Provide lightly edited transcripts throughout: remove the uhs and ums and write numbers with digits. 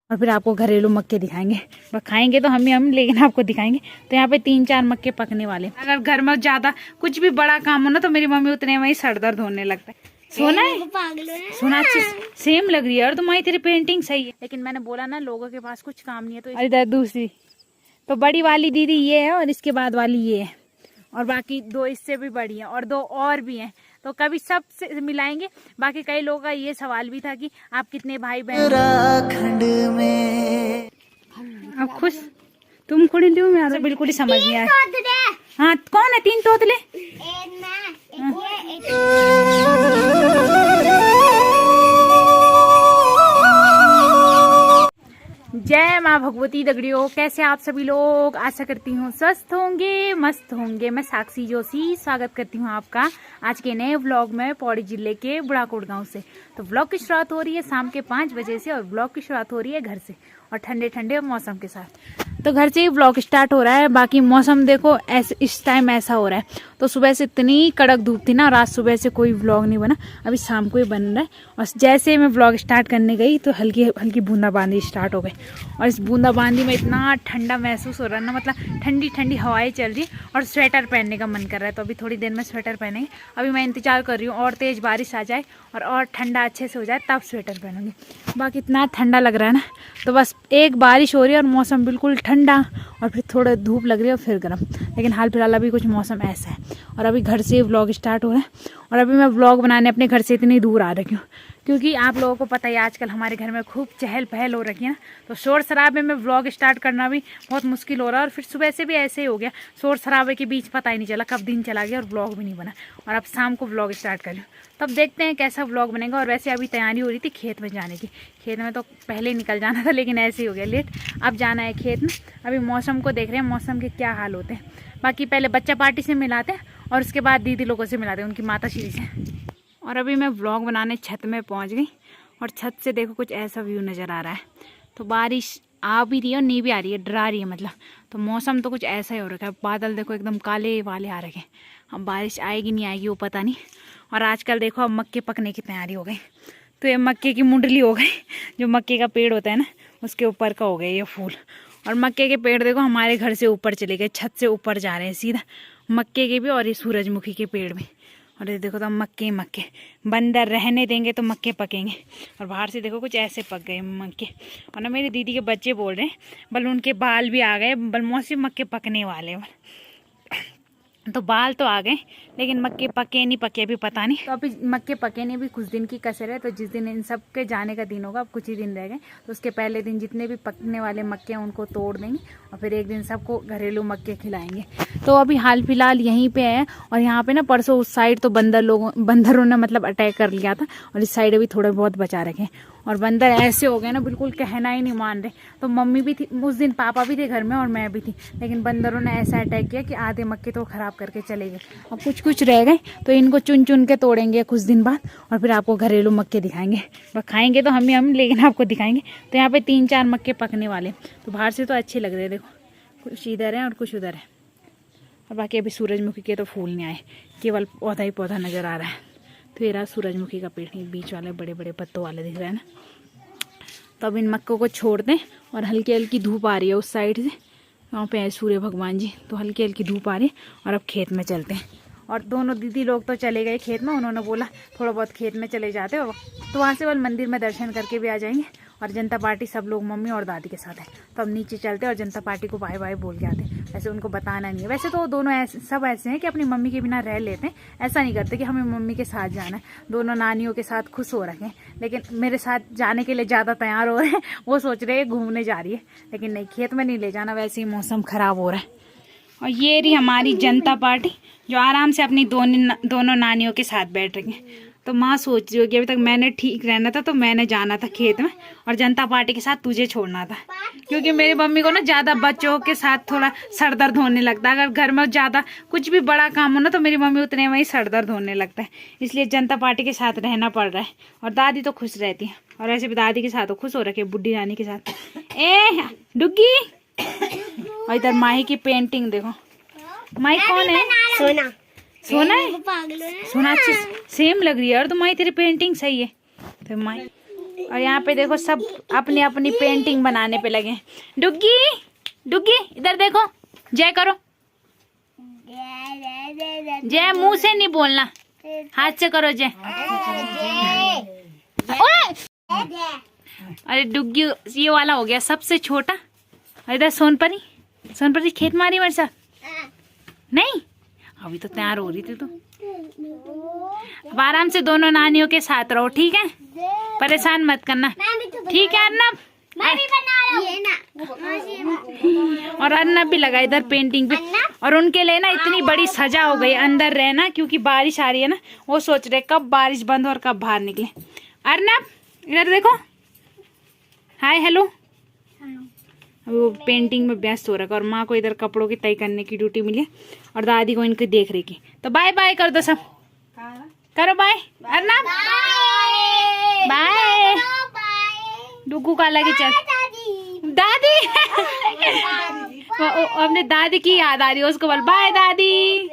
और फिर आपको घरेलू मक्के दिखाएंगे। खाएंगे तो हम लेकिन आपको दिखाएंगे। तो यहाँ पे 3-4 मक्के पकने वाले। अगर घर में ज्यादा कुछ भी बड़ा काम हो ना तो मेरी मम्मी उतने में ही सर दर्द होने लगता है। सोना है, सोना अच्छी सेम लग रही है और तुम्हारी तेरी पेंटिंग सही है, लेकिन मैंने बोला ना लोगों के पास कुछ काम नहीं है। तो इधर दूसरी तो बड़ी वाली दीदी ये है और इसके बाद वाली ये है और बाकी 2 इससे भी बड़ी हैं और 2 और भी हैं। तो कभी सब से मिलाएंगे। बाकी कई लोगों का ये सवाल भी था कि आप कितने भाई बहन में। अब खुश तुम खुड़ी लो, मैं बिल्कुल ही समझ नहीं आया। हाँ कौन है 3 तोतले? जय माँ भगवती दगड़ियों, कैसे आप सभी लोग? आशा करती हूँ स्वस्थ होंगे, मस्त होंगे। मैं साक्षी जोशी स्वागत करती हूँ आपका आज के नए व्लॉग में पौड़ी जिले के बुढ़ाकोट गांव से। तो व्लॉग की शुरुआत हो रही है शाम के 5 बजे से और व्लॉग की शुरुआत हो रही है घर से और ठंडे ठंडे मौसम के साथ। तो घर से ही व्लॉग स्टार्ट हो रहा है। बाकी मौसम देखो ऐसे इस टाइम ऐसा हो रहा है। तो सुबह से इतनी कड़क धूप थी ना, रात सुबह से कोई व्लॉग नहीं बना, अभी शाम को ही बन रहा है। और जैसे मैं व्लॉग स्टार्ट करने गई तो हल्की हल्की बूंदाबांदी स्टार्ट हो गई और इस बूंदाबांदी में इतना ठंडा महसूस हो रहा है ना, मतलब ठंडी ठंडी हवाएं चल रही और स्वेटर पहनने का मन कर रहा है। तो अभी थोड़ी देर में स्वेटर पहनेंगे। अभी मैं इंतजार कर रही हूँ और तेज़ बारिश आ जाए और ठंडा अच्छे से हो जाए तब स्वेटर पहनूंगी। बाकी इतना ठंडा लग रहा है ना, तो बस एक बारिश हो रही है और मौसम बिल्कुल ठंडा और फिर थोड़ा धूप लग रही है और फिर गर्म। लेकिन हाल फिलहाल अभी कुछ मौसम ऐसा है और अभी घर से व्लॉग स्टार्ट हो रहा है। और अभी मैं व्लॉग बनाने अपने घर से इतनी दूर आ रही हूँ क्योंकि आप लोगों को पता ही आजकल हमारे घर में खूब चहल पहल हो रखी है ना, तो शोर शराबे में व्लॉग स्टार्ट करना भी बहुत मुश्किल हो रहा है। और फिर सुबह से भी ऐसे ही हो गया, शोर शराबे के बीच पता ही नहीं चला कब दिन चला गया और व्लॉग भी नहीं बना। और अब शाम को व्लॉग स्टार्ट कर लूँ, तब देखते हैं कैसा व्लॉग बनेगा। और वैसे अभी तैयारी हो रही थी खेत में जाने की। खेत में तो पहले निकल जाना था लेकिन ऐसे ही हो गया लेट। अब जाना है खेत में। अभी मौसम को देख रहे हैं, मौसम के क्या हाल होते हैं। बाकी पहले बच्चा पार्टी से मिलाते हैं और उसके बाद दीदी लोगों से मिलाते हैं, उनकी माता श्री से। और अभी मैं व्लॉग बनाने छत में पहुंच गई और छत से देखो कुछ ऐसा व्यू नज़र आ रहा है। तो बारिश आ भी रही है और नहीं भी आ रही है, डरा रही है मतलब। तो मौसम तो कुछ ऐसा ही हो रखा है। बादल देखो एकदम काले वाले आ रखे हैं। अब बारिश आएगी नहीं आएगी वो पता नहीं। और आजकल देखो अब मक्के पकने की तैयारी हो गई। तो ये मक्के की मुंडली हो गई, जो मक्के का पेड़ होता है ना उसके ऊपर का हो गया ये फूल। और मक्के के पेड़ देखो हमारे घर से ऊपर चले गए, छत से ऊपर जा रहे हैं सीधा, मक्के के भी और ये सूरजमुखी के पेड़ भी। और ये देखो तो मक्के मक्के बंदर रहने देंगे तो मक्के पकेंगे। और बाहर से देखो कुछ ऐसे पक गए मक्के। और ना मेरी दीदी के बच्चे बोल रहे हैं बल उनके बाल भी आ गए, बल मौसी मक्के पकने वाले हैं। तो बाल तो आ गए लेकिन मक्के पके नहीं पके अभी पता नहीं। तो अभी मक्के पके नहीं, भी कुछ दिन की कसर है। तो जिस दिन इन सब के जाने का दिन होगा, अब कुछ ही दिन रह गए, तो उसके पहले दिन जितने भी पकने वाले मक्के हैं उनको तोड़ देंगे और फिर एक दिन सबको घरेलू मक्के खिलाएंगे। तो अभी हाल फिलहाल यहीं पे है। और यहाँ पे ना परसों उस साइड तो बंदरों ने मतलब अटैक कर लिया था और इस साइड भी थोड़े बहुत बचा रखे। और बंदर ऐसे हो गए ना बिल्कुल कहना ही नहीं मान रहे। तो मम्मी भी थी उस दिन, पापा भी थे घर में और मैं भी थी, लेकिन बंदरों ने ऐसा अटैक किया कि आधे मक्के तो ख़राब करके चले गए और कुछ कुछ रह गए। तो इनको चुन चुन के तोड़ेंगे कुछ दिन बाद और फिर आपको घरेलू मक्के दिखाएंगे। और खाएंगे तो हम लेकिन आपको दिखाएंगे। तो यहाँ पे 3-4 मक्के पकने वाले। तो बाहर से तो अच्छे लग रहे हैं, देखो कुछ इधर है और कुछ उधर है। और बाकी अभी सूरजमुखी के तो फूल नहीं आए, केवल पौधा ही पौधा नज़र आ रहा है। तो ये रहा सूरजमुखी का पेड़, बीच वाले बड़े बड़े पत्तों वाले दिख रहे हैं ना। तो अब इन मक्कों को छोड़ दें और हल्की हल्की धूप आ रही है उस साइड से, वहाँ पे है सूर्य भगवान जी। तो हल्की हल्की धूप आ रही है और अब खेत में चलते हैं। और दोनों दीदी लोग तो चले गए खेत में, उन्होंने बोला थोड़ा बहुत खेत में चले जाते हो तो वहाँ से वो मंदिर में दर्शन करके भी आ जाएंगे। और जनता पार्टी सब लोग मम्मी और दादी के साथ है। तो अब नीचे चलते और जनता पार्टी को बाय बाय बोल के आते। वैसे उनको बताना नहीं है, वैसे तो दोनों सब ऐसे हैं कि अपनी मम्मी के बिना रह लेते हैं, ऐसा नहीं करते कि हमें मम्मी के साथ जाना है। दोनों नानियों के साथ खुश हो रखे हैं, लेकिन मेरे साथ जाने के लिए ज़्यादा तैयार हो रहे हैं। वो सोच रहे हैं घूमने जा रही है, लेकिन नहीं, खेत में नहीं ले जाना, वैसे ही मौसम ख़राब हो रहा है। और ये रही हमारी जनता पार्टी जो आराम से अपनी दोनों नानियों के साथ बैठ रही है। तो माँ सोच रही होगी अभी तक मैंने ठीक रहना था तो मैंने जाना था खेत में और जनता पार्टी के साथ तुझे छोड़ना था, क्योंकि मेरी मम्मी को ना ज़्यादा बच्चों के साथ थोड़ा सर दर्द होने लगता है। अगर घर में ज़्यादा कुछ भी बड़ा काम हो ना तो मेरी मम्मी उतने में ही सर दर्द होने लगता है, इसलिए जनता पार्टी के साथ रहना पड़ रहा है। और दादी तो खुश रहती है, और ऐसे भी दादी के साथ तो खुश हो रखे, बुढ़ी नानी के साथ। ए डुग्गी, और इधर माही की पेंटिंग देखो। माही कौन है? सोना। सोना है, सोना अच्छी सेम लग रही है और तुम्हारी तेरी पेंटिंग सही है। तो माही और यहाँ पे देखो सब अपनी अपनी पेंटिंग बनाने पे लगे हैं। डुग्गी डुग्गी इधर देखो, जय करो। जय मुंह से नहीं बोलना, हाथ से करो जय। अरे डुग्गी ये वाला हो गया सबसे छोटा। इधर सोनपरी, सोनपरी खेत मारी मेरे साथ नहीं, अभी तो तैयार हो रही थी। तो अब आराम से दोनों नानियों के साथ रहो, ठीक है, परेशान मत करना, ठीक है अर्नब। और अर्नब भी लगा इधर पेंटिंग पे। और उनके लिए ना इतनी बड़ी सजा हो गई अंदर रहना, क्योंकि बारिश आ रही है ना, वो सोच रहे कब बारिश बंद हो और कब बाहर निकले। अर्नब इधर देखो, हाय हेलो। वो पेंटिंग में व्यस्त हो रखा और माँ को इधर कपड़ों की तय करने की ड्यूटी मिली और दादी को इनकी देख रेख की। तो बाय बाय कर दो सब, करो बाय अर्नब, बाय। डुगू का लगे चल दादी। अपने दादी की याद आ रही है उसको, बोल बाय दादी।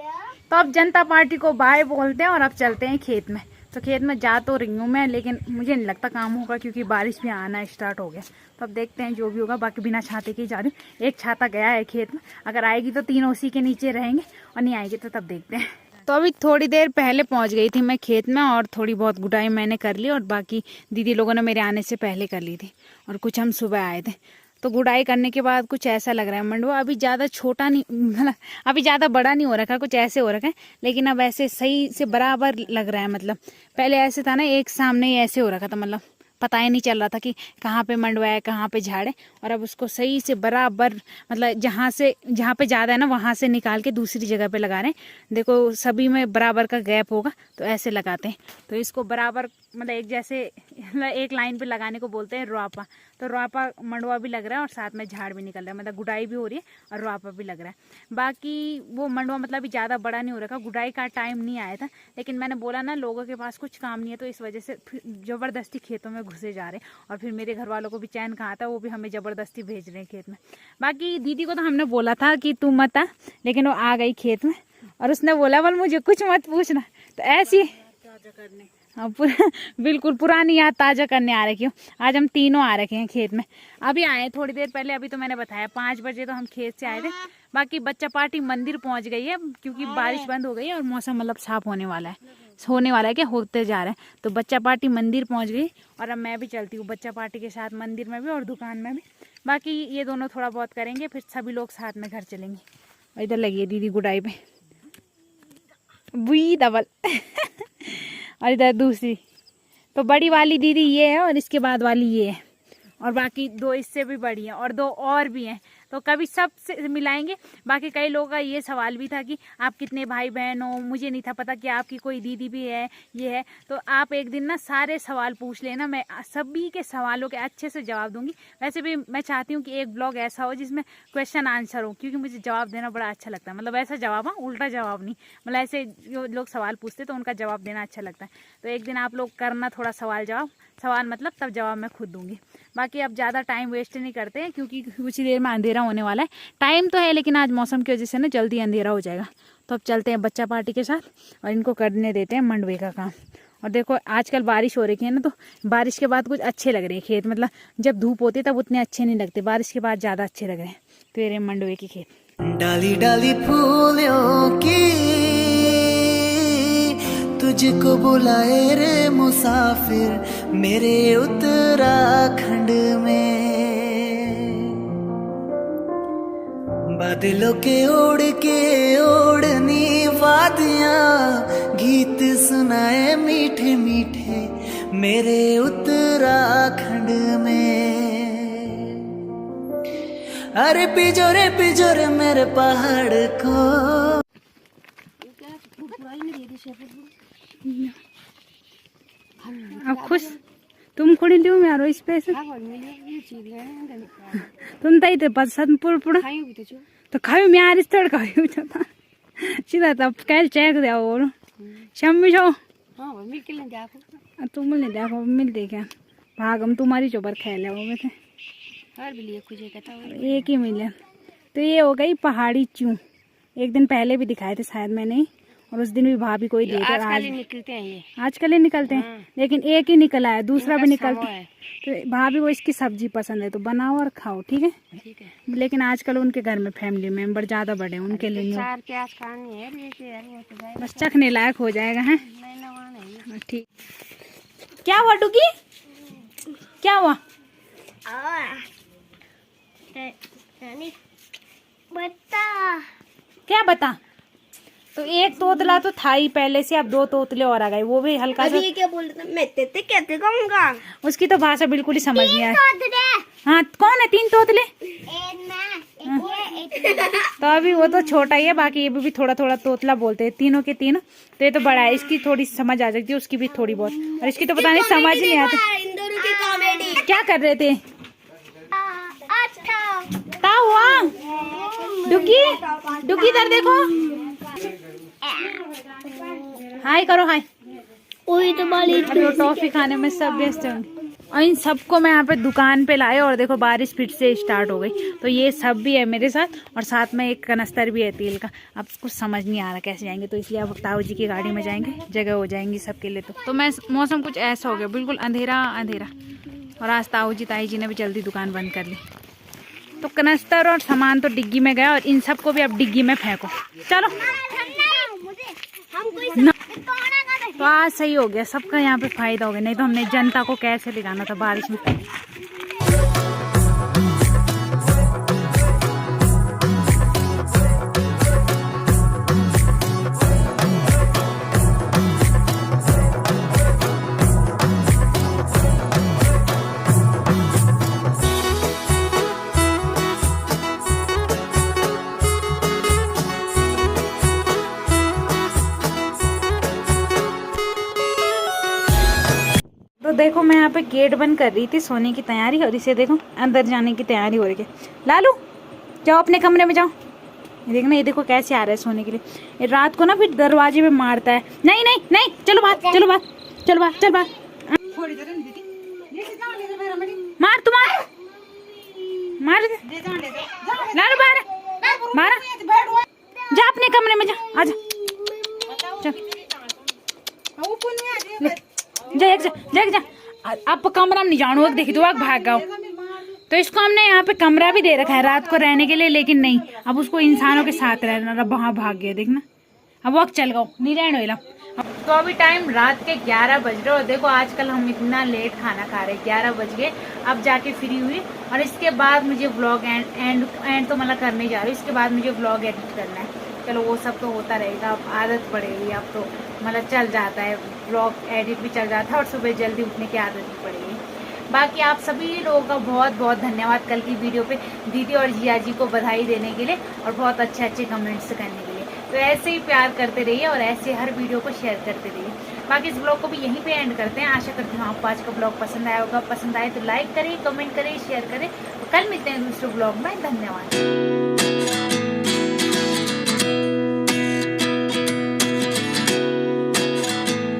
तो अब जनता पार्टी को बाय बोलते हैं और अब चलते हैं खेत में। तो खेत में जा तो रही हूँ मैं, लेकिन मुझे नहीं लगता काम होगा क्योंकि बारिश भी आना स्टार्ट हो गया। तो अब देखते हैं जो भी होगा, बाकी बिना छाते के ही जा रही हूँ। एक छाता गया है खेत में, अगर आएगी तो तीनों उसी के नीचे रहेंगे और नहीं आएगी तो तब देखते हैं। तो अभी थोड़ी देर पहले पहुंच गई थी मैं खेत में और थोड़ी बहुत गुडाई मैंने कर ली और बाकी दीदी लोगों ने मेरे आने से पहले कर ली थी और कुछ हम सुबह आए थे। तो गुडाई करने के बाद कुछ ऐसा लग रहा है मंडवा अभी ज़्यादा छोटा नहीं, मतलब अभी ज़्यादा बड़ा नहीं हो रखा, कुछ ऐसे हो रखा है, लेकिन अब ऐसे सही से बराबर लग रहा है। मतलब पहले ऐसे था ना, एक सामने ही ऐसे हो रखा था, मतलब पता ही नहीं चल रहा था कि कहाँ पे मंडवा है कहाँ पे झाड़ है। और अब उसको सही से बराबर, मतलब जहाँ पे ज़्यादा है ना वहाँ से निकाल के दूसरी जगह पे लगा रहे हैं। देखो सभी में बराबर का गैप होगा तो ऐसे लगाते हैं। तो इसको बराबर मतलब एक जैसे एक लाइन पे लगाने को बोलते हैं रुआपा। तो रुआपा मंडवा भी लग रहा है और साथ में झाड़ भी निकल रहा है, मतलब गुडाई भी हो रही है और रुआपा भी लग रहा है। बाकी वो मंडवा मतलब अभी ज़्यादा बड़ा नहीं हो रखा, गुडाई का टाइम नहीं आया था, लेकिन मैंने बोला ना लोगों के पास कुछ काम नहीं है तो इस वजह से ज़बरदस्ती खेतों में घुसे जा रहे हैं। और फिर मेरे घर वालों को भी चैन कहाँ था, वो भी हमें ज़बरदस्ती भेज रहे हैं खेत में। बाकी दीदी को तो हमने बोला था कि तू मत आ, लेकिन वो आ गई खेत में और उसने बोला बोल मुझे कुछ मत पूछना। तो ऐसी हाँ बिल्कुल पुरानी याद ताज़ा करने आ रखी हूँ। आज हम तीनों आ रखे हैं खेत में, अभी आए थोड़ी देर पहले। अभी तो मैंने बताया 5 बजे तो हम खेत से आए थे। बाकी बच्चा पार्टी मंदिर पहुँच गई है क्योंकि बारिश बंद हो गई है और मौसम मतलब साफ होने वाला है, क्या होते जा रहा है। तो बच्चा पार्टी मंदिर पहुँच गई और अब मैं भी चलती हूँ बच्चा पार्टी के साथ मंदिर में भी और दुकान में भी। बाकी ये दोनों थोड़ा बहुत करेंगे, फिर सभी लोग साथ में घर चलेंगे। और इधर लगी है दीदी गुडाई पे, बुई डबल। और इधर दूसरी, तो बड़ी वाली दीदी ये है और इसके बाद वाली ये है और बाकी 2 इससे भी बड़ी हैं और 2 और भी हैं। तो कभी सब से मिलाएंगे। बाकी कई लोगों का ये सवाल भी था कि आप कितने भाई बहन हो, मुझे नहीं था पता कि आपकी कोई दीदी भी है, ये है। तो आप एक दिन ना सारे सवाल पूछ लेना, मैं सभी के सवालों के अच्छे से जवाब दूंगी। वैसे भी मैं चाहती हूँ कि एक ब्लॉग ऐसा हो जिसमें क्वेश्चन आंसर हो, क्योंकि मुझे जवाब देना बड़ा अच्छा लगता है। मतलब ऐसा जवाब, हाँ उल्टा जवाब नहीं, मतलब ऐसे जो लोग सवाल पूछते तो उनका जवाब देना अच्छा लगता है। तो एक दिन आप लोग करना थोड़ा सवाल जवाब, सवाल मतलब तब जवाब मैं खुद दूंगी। बाकी अब ज़्यादा टाइम वेस्ट नहीं करते हैं क्योंकि कुछ ही देर में अंधेरा होने वाला है। टाइम तो है लेकिन आज मौसम की वजह से ना जल्दी अंधेरा हो जाएगा। तो अब चलते हैं बच्चा पार्टी के साथ और इनको करने देते हैं मंडवे का काम। और देखो आजकल बारिश हो रही है ना, तो बारिश के बाद कुछ अच्छे लग रहे हैं खेत। मतलब जब धूप होती है तब उतने अच्छे नहीं लगते, बारिश के बाद ज़्यादा अच्छे लग रहे हैं। तो ये मंडवे के खेत, डाली डाली फूलों की तुझको बुलाए रे मुसाफिर मेरे उत्तराखंड में। बादलों के ओढ़ के ओढ़नी वादियाँ गीत सुनाए मीठे मीठे मेरे उत्तराखंड में। अरे पिजोरे मेरे पहाड़ को। अब खुश तुम खुड़ी लियो मैं आरो स्पेस तुम तई ते पसंद पुर तो खायो मैं आर स्थल खायो था सीधा तब कैल चेक दे और शम्मी जो हां मिल के ले देखो तुम ले देखो मिलते क्या भाग हम तुम्हारी चोबर खेल ले वो में थे और भी लिए खुजे कहता एक ही मिले। तो ये हो गई पहाड़ी चू, एक दिन पहले भी दिखाए थे शायद मैंने, और उस दिन भी भाभी को ही दिए थे। आजकल ही निकलते हैं ये। आजकल ही निकलते हैं, लेकिन एक ही निकला है, दूसरा भी निकलता है। तो भाभी को इसकी सब्जी पसंद है तो बनाओ और खाओ, ठीक है। ठीक है। लेकिन आजकल उनके घर में फैमिली मेंबर ज्यादा बड़े हैं, उनके लिए नहीं। चार प्याज खानी है लेके यार, वो तो जाएगा। बस चखने लायक हो जाएगा है। नहीं लगाना है। ठीक। क्या हुआ डुगी, क्या हुआ? बता क्या बता? तो एक तोतला तो था ही पहले से, अब 2 तोतले और आ गए, वो भी हल्का सा। ये क्या बोल रहे थे? मैं तेते कहते कहूँगा। उसकी तो भाषा बिल्कुल ही समझ नहीं आई। हाँ कौन है 3 तोतले? तो अभी वो तो छोटा ही है, बाकी ये भी थोड़ा थोड़ा तोतला बोलते हैं, तीनों के तीनों। तो ये तो बड़ा है, इसकी थोड़ी समझ आ सकती है, उसकी भी थोड़ी बहुत, और इसकी तो पता नहीं समझ नहीं आता। इन दोनों की कॉमेडी। क्या कर रहे थे? क्या हुआ? डुगी, डुगी इधर देखो, हाय करो हाय। वही तो बाली। अभी वो टॉफी खाने में सब व्यस्त होंगे। और इन सबको मैं यहाँ पे दुकान पे लाए, और देखो बारिश फिर से स्टार्ट हो गई, तो ये सब भी है मेरे साथ, और साथ में एक कनस्तर भी है तेल का। अब कुछ समझ नहीं आ रहा कैसे जाएंगे, तो इसलिए अब ताऊ जी की गाड़ी में जाएंगे, जगह हो जाएंगी सबके लिए। तो मैं मौसम कुछ ऐसा हो गया, बिल्कुल अंधेरा अंधेरा, और आज ताऊ जी ताई जी ने भी जल्दी दुकान बंद कर ली। तो कनस्तर और सामान तो डिग्गी में गया, और इन सबको भी अब डिग्गी में फेंको। चलो ना। तो आज सही हो गया, सबका यहाँ पे फायदा हो गया, नहीं तो हमने जनता को कैसे ले जाना था बारिश में। तो देखो मैं यहाँ पे गेट बंद कर रही थी, सोने की तैयारी, और इसे देखो अंदर जाने की तैयारी हो रही है। लालू जाओ अपने कमरे में जाओ। ये देखना, ये देखो कैसे आ रहा है सोने के लिए। ये रात को ना फिर दरवाजे पे मारता है। नहीं नहीं नहीं, चलो बाहर, चलो बाहर, चलो बाहर, चल बाहर। मार तू मार, मार लालू बाहर, बाहर जा अपने कमरे में, जा आजा, चल जा एक जा। अब कमरा में नहीं जानो, देखी तो भाग गओ। तो इसको हमने यहाँ पे कमरा भी दे रखा है रात को रहने के लिए, लेकिन नहीं, अब उसको इंसानों के साथ रहना, वहाँ भाग गया देखना। अब वक्त चल गओ, नहीं रहने वाला। तो अभी टाइम रात के 11 बज रहे, और देखो आजकल हम इतना लेट खाना खा रहे, 11 बज गए। अब जाके फ्री हुई, और इसके बाद मुझे व्लॉग एंड तो मतलब करने जा रही हूँ। इसके बाद मुझे व्लॉग एडिट करना है। चलो वो सब तो होता रहेगा, अब आदत पड़ेगी, अब तो मतलब चल जाता है, व्लॉग एडिट भी चल जाता है, और सुबह जल्दी उठने की आदत भी पड़ेगी। बाकी आप सभी लोगों का बहुत बहुत धन्यवाद कल की वीडियो पे दीदी और जिया जी को बधाई देने के लिए, और बहुत अच्छे अच्छे कमेंट्स करने के लिए। तो ऐसे ही प्यार करते रहिए, और ऐसे हर वीडियो को शेयर करते रहिए। बाकी इस ब्लॉग को भी यहीं पे एंड करते हैं। आशा करती हूँ आपको आज का ब्लॉग पसंद आया होगा। पसंद आए तो लाइक करें, कमेंट करें, शेयर करें। तो कल मिलते हैं दूसरे ब्लॉग में। धन्यवाद।